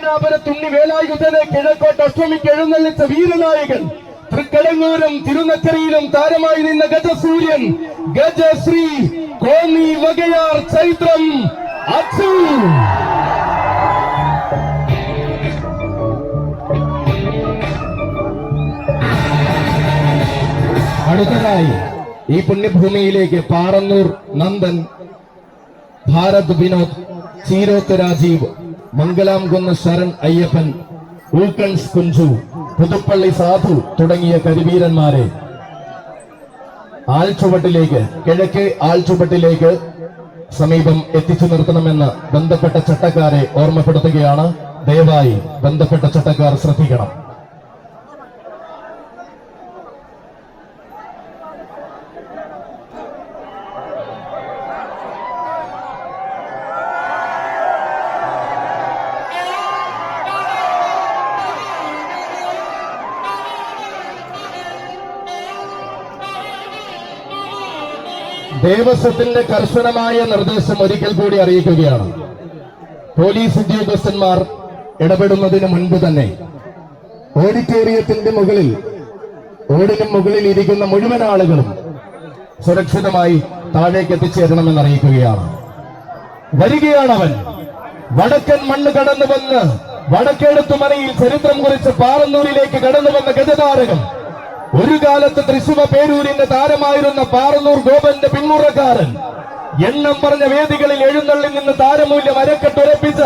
പത്തനാപുരത്തുണ്ണി വേലായുധനെ കിഴക്കോട്ട് അഷ്ടമിക്ക് എഴുന്നള്ളിച്ച വീരനായകൻ, തൃക്കടങ്ങൂരും തിരുനക്കരയിലും താരമായി നിന്ന ഗജസൂര്യൻ, ഗജശ്രീ കോന്നി വകയാർ ചൈത്രം അച്ചു. അടുത്തതായി ഈ പുണ്യഭൂമിയിലേക്ക് പാറന്നൂർ നന്ദൻ, ഭാരത് വിനോദ്, ചീരോത്ത് രാജീവ്, മംഗലാംകുന്ന് ശരൺ അയ്യപ്പൻ, ഊക്കൺസ് കുഞ്ചു, പുതുപ്പള്ളി സാധു തുടങ്ങിയ കരിവീരന്മാരെ ആൽച്ചുവട്ടിലേക്ക്, കിഴക്കേ ആൽച്ചുവട്ടിലേക്ക് സമീപം എത്തിച്ചു നിർത്തണമെന്ന് ബന്ധപ്പെട്ട ചട്ടക്കാരെ ഓർമ്മപ്പെടുത്തുകയാണ്. ദയവായി ബന്ധപ്പെട്ട ചട്ടക്കാർ ശ്രദ്ധിക്കണം. ദേവസ്വത്തിന്റെ കർശനമായ നിർദ്ദേശം ഒരിക്കൽ കൂടി അറിയിക്കുകയാണ്. പോലീസ് ഉദ്യോഗസ്ഥന്മാർ ഇടപെടുന്നതിന് മുൻപ് തന്നെ ഓഡിറ്റോറിയത്തിന്റെ മുകളിൽ, ഓടിനും മുകളിൽ ഇരിക്കുന്ന മുഴുവൻ ആളുകളും സുരക്ഷിതമായി താഴേക്ക് എത്തിച്ചേരണമെന്ന് അറിയിക്കുകയാണ്. വരികയാണവൻ, വടക്കൻ മണ്ണ് കടന്നു വന്ന് വടക്കേടത്തുമനയിൽ ചരിത്രം കുറിച്ച് പാറന്നൂരിലേക്ക് കടന്നു വന്ന ഗജതാരകം, ഒരു കാലത്ത് തൃശ്ശൂർ പേരൂരിന്റെ താരമായിരുന്ന പാറന്നൂർ ഗോപന്റെ പിന്മുറക്കാരൻ, എണ്ണം പറഞ്ഞ വേദികളിൽ എഴുന്നള്ളി നിന്ന് താരമൂല്യം അരക്കെട്ടുറപ്പിച്ച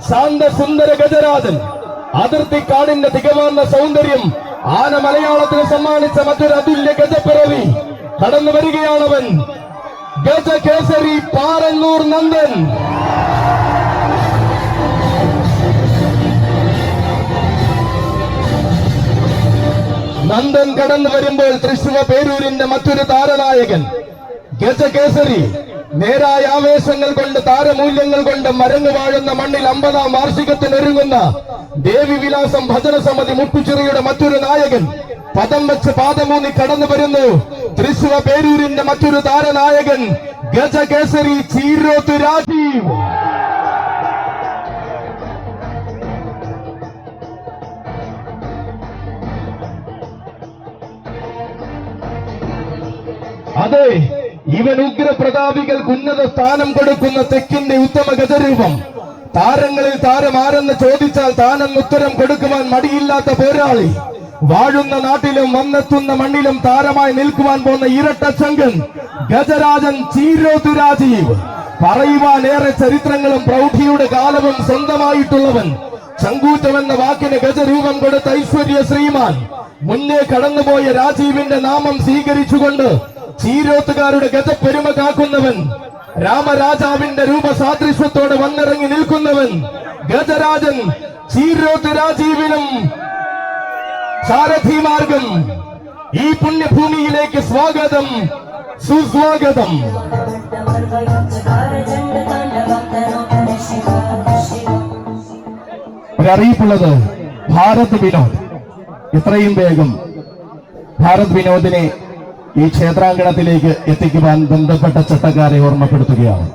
ശാന്തസുന്ദര ഗജരാജൻ, അതിർത്തിക്കാടിന്റെ തികവാർന്ന സൗന്ദര്യം ആന മലയാളത്തിന് സമ്മാനിച്ച മറ്റൊരു അതുല്യ ഗജപ്പിറവി. കടന്നു വരികയാണവൻ, ഗജകേസരി പാറന്നൂർ നന്ദൻ. നന്ദൻ കടന്നു വരുമ്പോൾ തൃശ്ശൂർ പേരൂരിന്റെ മറ്റൊരു താരനായകൻ, ഗജകേസരി, നേരായ ആവേശങ്ങൾ കൊണ്ട്, താരമൂല്യങ്ങൾ കൊണ്ട് മരങ്ങു വാഴുന്ന മണ്ണിൽ 50ാം വാർഷികത്തിനൊരുങ്ങുന്ന ദേവി വിലാസം ഭജന സമിതി മുട്ടുചിറയുടെ മറ്റൊരു നായകൻ, പദം വെച്ച് പാദമൂന്നി കടന്നു വരുന്നു. തൃശ്ശൂർ പേരൂരിന്റെ മറ്റൊരു താരനായകൻ, ഗജകേസരി ചീരോത്ത് രാജീവ്. അതെ, ഇവൻ ഉഗ്രപ്രതാപികൾക്ക് ഉന്നത സ്ഥാനം കൊടുക്കുന്ന തെക്കിന്റെ ഉത്തമ ഗജരൂപം. താരങ്ങളിൽ താരമാരെന്ന് ചോദിച്ചാൽ താനെന്ന് ഉത്തരം കൊടുക്കുവാൻ മടിയില്ലാത്ത പോരാളി. വാഴുന്ന നാട്ടിലും വന്നെത്തുന്ന മണ്ണിലും താരമായി നിൽക്കുവാൻ പോകുന്ന ഇരട്ടച്ചങ്കൻ ഗജരാജൻ ചീരോത്ത് രാജീവ്. പറയുവാൻ ഏറെ ചരിത്രങ്ങളും പ്രൗഢിയുടെ കാലവും സ്വന്തമായിട്ടുള്ളവൻ. ചങ്കൂറ്റമെന്ന വാക്കിന് ഗജരൂപം കൊടുത്ത ഐശ്വര്യ ശ്രീമാൻ. മുന്നേ കടന്നുപോയ രാജീവിന്റെ നാമം സ്വീകരിച്ചുകൊണ്ട് ചീരോത്തുകാരുടെ ഗജപ്പെരുമ കാക്കുന്നവൻ. രാമരാജാവിന്റെ രൂപസാദൃശ്യത്തോടെ വന്നിറങ്ങി നിൽക്കുന്നവൻ ഗജരാജൻ ചീരോത്ത് രാജീവിനും സാരഥിമാർഗം. ഈ പുണ്യഭൂമിയിലേക്ക് സ്വാഗതം, സുസ്വാഗതം. ഒരറിയിപ്പുള്ളത്, ഭാരത് വിനോദ് എത്രയും വേഗം ഭാരത് വിനോദിനെ ഈ ക്ഷേത്രാങ്കണത്തിലേക്ക് എത്തിക്കുവാൻ ബന്ധപ്പെട്ട ചട്ടക്കാരെ ഓർമ്മപ്പെടുത്തുകയാണ്.